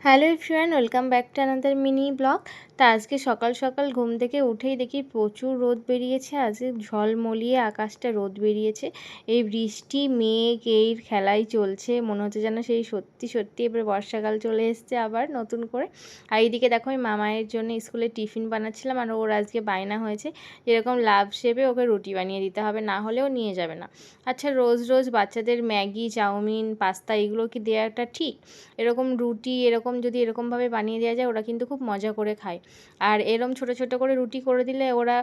Hello everyone, welcome back to another mini blog. তা আজকে সকাল সকাল ঘুম থেকে উঠেই দেখি প্রচুর রোদ বেরিয়েছে। আজকে ঝলমলিয়ে আকাশটা রোদ বেরিয়েছে। এই বৃষ্টি মেঘ এর খেলাই চলছে, মনে হচ্ছে যেন সেই সত্যি সত্যি এবার বর্ষাকাল চলে এসছে আবার নতুন করে। আর এইদিকে দেখো আমি মামায়ের জন্য স্কুলে টিফিন বানাচ্ছিলাম, আর ওর আজকে বায়না হয়েছে যেরকম লাভ শেপে ওকে রুটি বানিয়ে দিতে হবে, না হলেও নিয়ে যাবে না। আচ্ছা, রোজ রোজ বাচ্চাদের ম্যাগি, চাউমিন, পাস্তা এগুলো কি দেওয়াটা ঠিক? এরকম রুটি যদি এরকমভাবে বানিয়ে দেওয়া যায়, ওরা কিন্তু খুব মজা করে খায়। আর এরম ছোট ছোট করে রুটি করে দিলে ওরা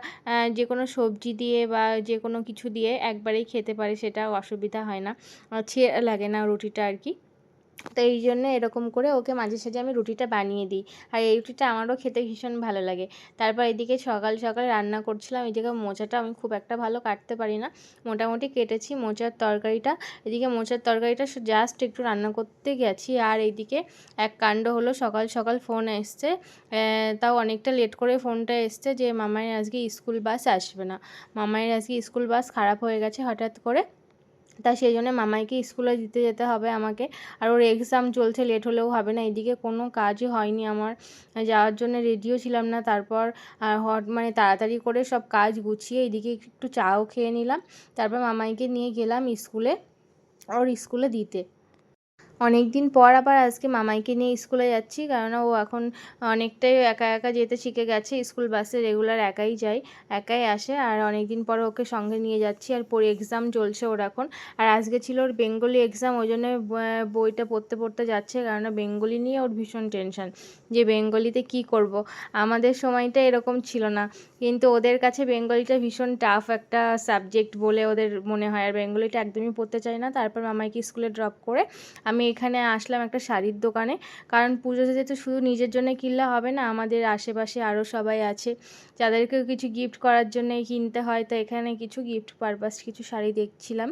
যে কোনো সবজি দিয়ে বা যে কোনো কিছু দিয়ে একবারেই খেতে পারে, সেটা অসুবিধা হয় না, ছেঁড়া লাগে না রুটিটা আর কি। তো এই জন্য এরকম করে ওকে মাঝে সাঝে আমি রুটিটা বানিয়ে দিই। আর এই রুটিটা আমারও খেতে ভীষণ ভালো লাগে। তারপর এদিকে সকাল সকাল রান্না করছিলাম। এদিকে মোচাটা আমি খুব একটা ভালো কাটতে পারি না, মোটামুটি কেটেছি মোচার তরকারিটা। এদিকে মোচার তরকারিটা জাস্ট একটু রান্না করতে গেছি, আর এইদিকে এক কাণ্ড হলো, সকাল সকাল ফোন এসছে। তাও অনেকটা লেট করে ফোনটা এসছে যে মামায়ের আজকে স্কুল বাস আসবে না। মামায়ের আজকে স্কুল বাস খারাপ হয়ে গেছে হঠাৎ করে। তা সেই জন্য মামাইকে স্কুলে দিতে যেতে হবে আমাকে। আর ওর এক্সাম চলছে, লেট হলেও হবে না। এদিকে কোনো কাজই হয়নি আমার, যাওয়ার জন্য রেডিও ছিলাম না। তারপর মানে তাড়াতাড়ি করে সব কাজ গুছিয়ে এদিকে একটু চাও খেয়ে নিলাম। তারপর মামাইকে নিয়ে গেলাম স্কুলে, ওর স্কুলে দিতে। অনেক দিন পর আবার আজকে মামাইকে নিয়ে স্কুলে যাচ্ছি, কেননা ও এখন অনেকটাই একা একা যেতে শিখে গেছে। স্কুল বাসে রেগুলার একাই যায়, একাই আসে। আর অনেক দিন পর ওকে সঙ্গে নিয়ে যাচ্ছি। আর পরে এক্সাম চলছে ওর এখন। আর আজকে ছিল ওর বেঙ্গলি এক্সাম, ওই জন্য বইটা পড়তে পড়তে যাচ্ছে, কেননা বেঙ্গলি নিয়ে ওর ভীষণ টেনশন যে বেঙ্গলিতে কি করব। আমাদের সময়টা এরকম ছিল না, কিন্তু ওদের কাছে বেঙ্গলিটা ভীষণ টাফ একটা সাবজেক্ট বলে ওদের মনে হয়, আর বেঙ্গলিটা একদমই পড়তে চায় না। তারপর মামাইকে স্কুলে ড্রপ করে আমি এখানে আসলাম একটা শাড়ির দোকানে, কারণ পুজোতে যেতে শুধু নিজের জন্য কিনলে হবে না, আমাদের আশেপাশে আরও সবাই আছে, যাদেরকেও কিছু গিফট করার জন্যই কিনতে হয়। তো এখানে কিছু গিফট পারপাস কিছু শাড়ি দেখছিলাম,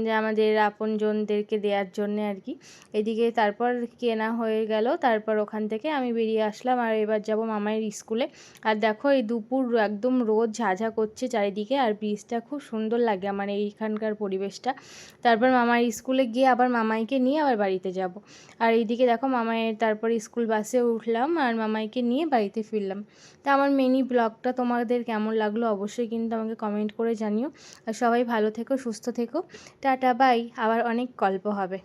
যে আমাদের আপনজনদেরকে দেওয়ার জন্যে আর কি। এদিকে তারপর কেনা হয়ে গেল, তারপর ওখান থেকে আমি বেরিয়ে আসলাম। আর এবার যাব মামায়ের স্কুলে। আর দেখো এই দুপুর একদম রোদ ঝাঝা করছে চারিদিকে, আর ব্রিজটা খুব সুন্দর লাগে আমার এইখানকার পরিবেশটা। তারপর মামার স্কুলে গিয়ে আবার মামাইকে নিয়ে আবার বাড়িতে যাব। আর এইদিকে দেখো মামাইয়ের তারপর স্কুল বাসে উঠলাম আর মামাইকে নিয়ে বাড়িতে ফিরলাম। তা আমার মিনি ব্লগটা তোমাদের কেমন লাগলো অবশ্যই কিন্তু আমাকে কমেন্ট করে জানিও। আর সবাই ভালো থেকো, সুস্থ থেকো। Tata, bye. আবার অনেক গল্প হবে।